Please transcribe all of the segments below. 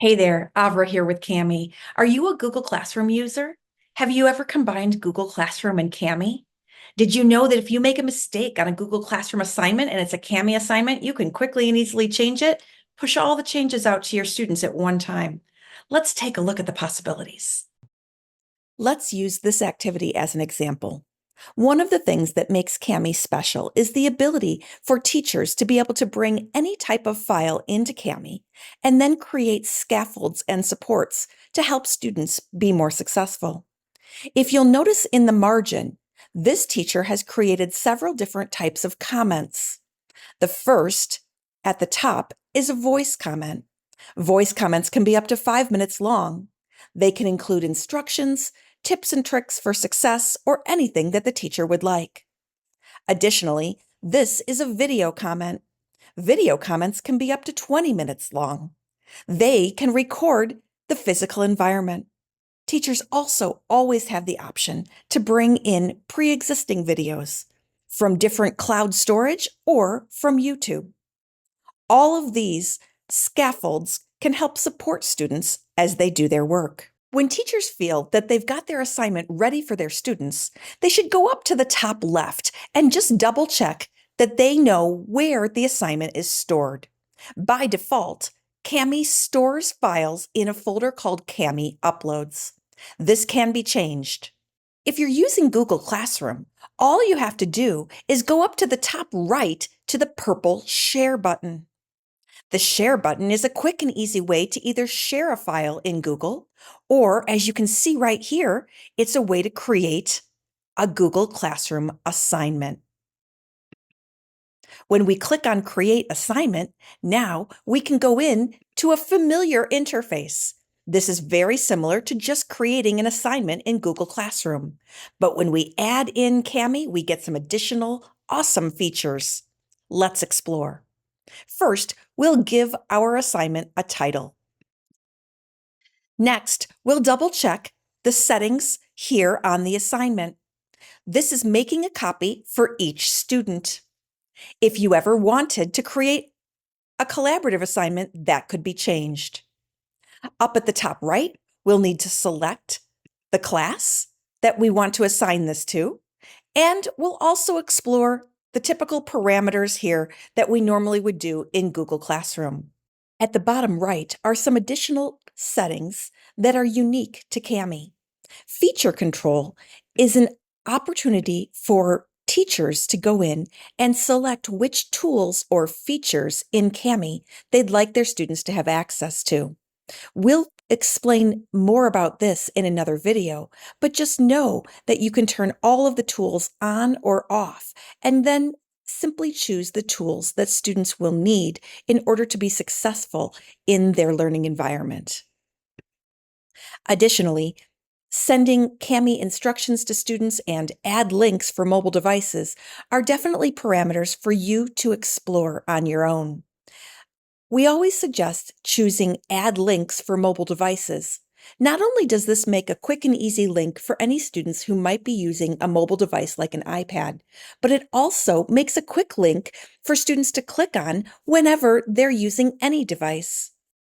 Hey there, Avra here with Cami. Are you a Google Classroom user? Have you ever combined Google Classroom and Cami? Did you know that if you make a mistake on a Google Classroom assignment and it's a Cami assignment, you can quickly and easily change it? Push all the changes out to your students at one time. Let's take a look at the possibilities. Let's use this activity as an example. One of the things that makes Cami special is the ability for teachers to be able to bring any type of file into Cami and then create scaffolds and supports to help students be more successful. If you'll notice in the margin, this teacher has created several different types of comments. The first, at the top, is a voice comment. Voice comments can be up to 5 minutes long. They can include instructions, tips and tricks for success, or anything that the teacher would like. Additionally, this is a video comment. Video comments can be up to 20 minutes long. They can record the physical environment. Teachers also always have the option to bring in pre-existing videos from different cloud storage or from YouTube. All of these scaffolds can help support students as they do their work. When teachers feel that they've got their assignment ready for their students, they should go up to the top left and just double check that they know where the assignment is stored. By default, Cami stores files in a folder called Cami Uploads. This can be changed. If you're using Google Classroom, all you have to do is go up to the top right to the purple Share button. The Share button is a quick and easy way to either share a file in Google, or as you can see right here, it's a way to create a Google Classroom assignment. When we click on Create Assignment, now we can go in to a familiar interface. This is very similar to just creating an assignment in Google Classroom. But when we add in Cami, we get some additional awesome features. Let's explore. First, we'll give our assignment a title. Next, we'll double check the settings here on the assignment. This is making a copy for each student. If you ever wanted to create a collaborative assignment, that could be changed. Up at the top right, we'll need to select the class that we want to assign this to, and we'll also explore the typical parameters here that we normally would do in Google Classroom. At the bottom right are some additional settings that are unique to Cami. Feature control is an opportunity for teachers to go in and select which tools or features in Cami they'd like their students to have access to. We'll explain more about this in another video, but just know that you can turn all of the tools on or off, and then simply choose the tools that students will need in order to be successful in their learning environment. Additionally, sending Cami instructions to students and add links for mobile devices are definitely parameters for you to explore on your own. We always suggest choosing Add Links for mobile devices. Not only does this make a quick and easy link for any students who might be using a mobile device like an iPad, but it also makes a quick link for students to click on whenever they're using any device.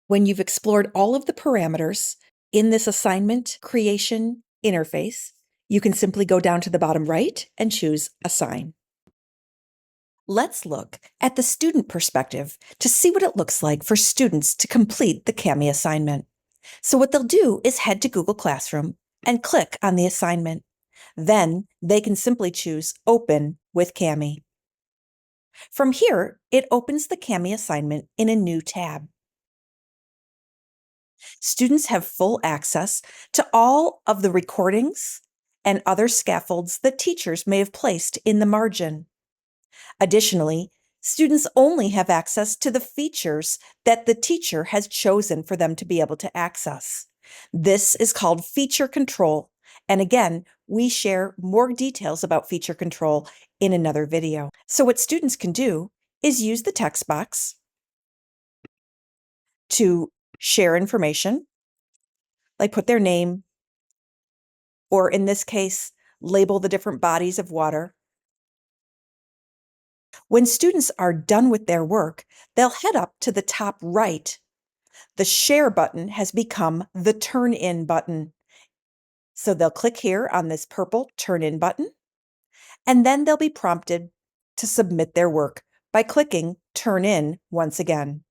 When you've explored all of the parameters in this assignment creation interface, you can simply go down to the bottom right and choose Assign. Let's look at the student perspective to see what it looks like for students to complete the Cami assignment. So what they'll do is head to Google Classroom and click on the assignment. Then they can simply choose Open with Cami. From here, it opens the Cami assignment in a new tab. Students have full access to all of the recordings and other scaffolds that teachers may have placed in the margin. Additionally, students only have access to the features that the teacher has chosen for them to be able to access. This is called feature control. And again, we share more details about feature control in another video. So what students can do is use the text box to share information, like put their name, or in this case, label the different bodies of water. When students are done with their work, they'll head up to the top right The share button has become the turn in button. So they'll click here on this purple turn in button, and then they'll be prompted to submit their work by clicking turn in once again.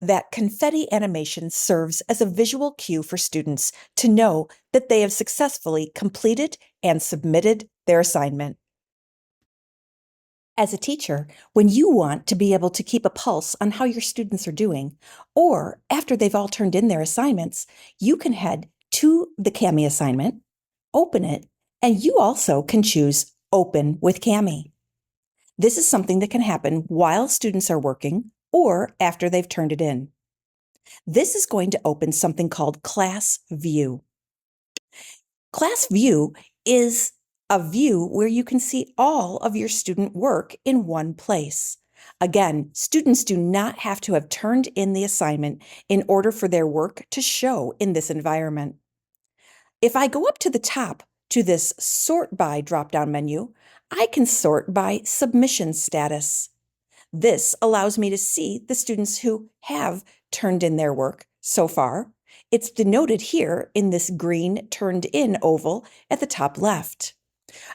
That confetti animation serves as a visual cue for students to know that they have successfully completed and submitted their assignment. As a teacher, when you want to be able to keep a pulse on how your students are doing, or after they've all turned in their assignments, you can head to the Kami assignment, open it, and you also can choose Open with Kami. This is something that can happen while students are working or after they've turned it in. This is going to open something called Class View. Class View is a view where you can see all of your student work in one place. Again, students do not have to have turned in the assignment in order for their work to show in this environment. If I go up to the top to this Sort By drop-down menu, I can sort by submission status. This allows me to see the students who have turned in their work so far. It's denoted here in this green turned in oval at the top left.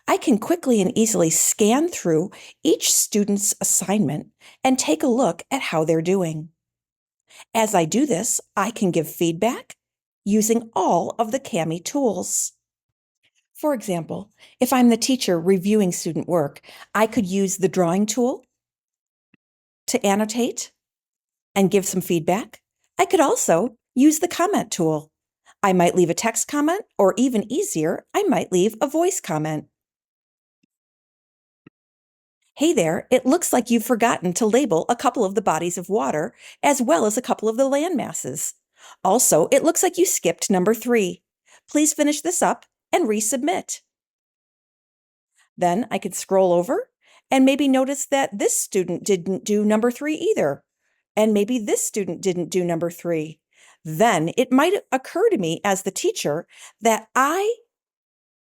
I can quickly and easily scan through each student's assignment and take a look at how they're doing. As I do this, I can give feedback using all of the Kami tools. For example, if I'm the teacher reviewing student work, I could use the drawing tool to annotate and give some feedback. I could also use the comment tool. I might leave a text comment, or even easier, I might leave a voice comment. Hey there, it looks like you've forgotten to label a couple of the bodies of water, as well as a couple of the land masses. Also, it looks like you skipped number 3. Please finish this up and resubmit. Then I could scroll over and maybe notice that this student didn't do number 3 either. And maybe this student didn't do number 3. Then it might occur to me as the teacher that I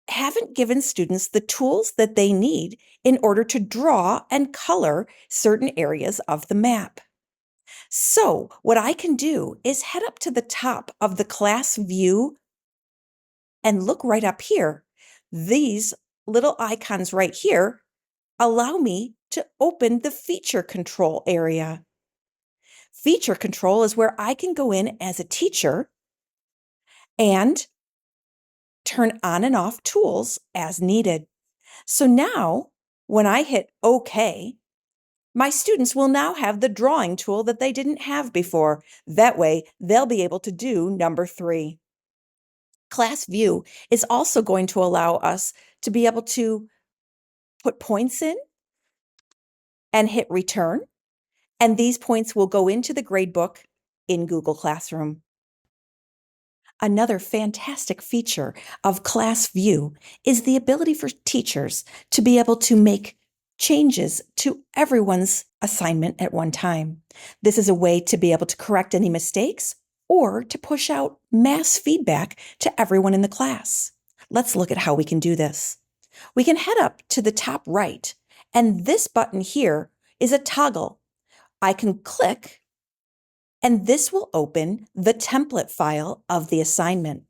haven't given students the tools that they need in order to draw and color certain areas of the map. So what I can do is head up to the top of the class view and look right up here. These little icons right here allow me to open the feature control area. Feature control is where I can go in as a teacher and turn on and off tools as needed. So now, when I hit OK, my students will now have the drawing tool that they didn't have before. That way, they'll be able to do number 3. Class View is also going to allow us to be able to put points in and hit return, and these points will go into the gradebook in Google Classroom. Another fantastic feature of Class View is the ability for teachers to be able to make changes to everyone's assignment at one time. This is a way to be able to correct any mistakes or to push out mass feedback to everyone in the class. Let's look at how we can do this. We can head up to the top right, and this button here is a toggle. I can click, and this will open the template file of the assignment.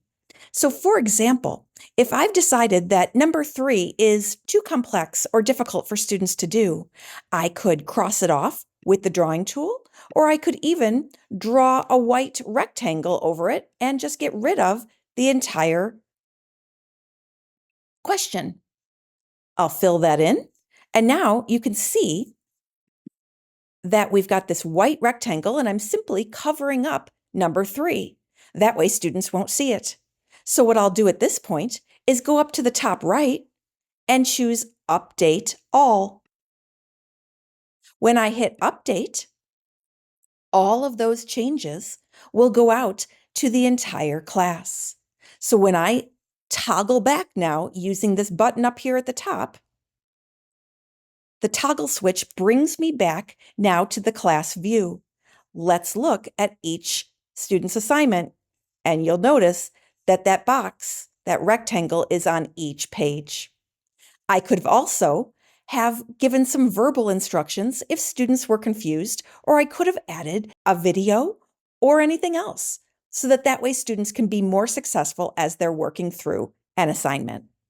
So for example, if I've decided that number 3 is too complex or difficult for students to do, I could cross it off with the drawing tool, or I could even draw a white rectangle over it and just get rid of the entire question. I'll fill that in, and now you can see that we've got this white rectangle, and I'm simply covering up number 3. That way students won't see it. So what I'll do at this point is go up to the top right and choose Update All. When I hit Update, all of those changes will go out to the entire class. So when I toggle back now using this button up here at the top, the toggle switch brings me back now to the class view. Let's look at each student's assignment, and you'll notice that that box, that rectangle, is on each page. I could have also have given some verbal instructions if students were confused, or I could have added a video or anything else so that way students can be more successful as they're working through an assignment.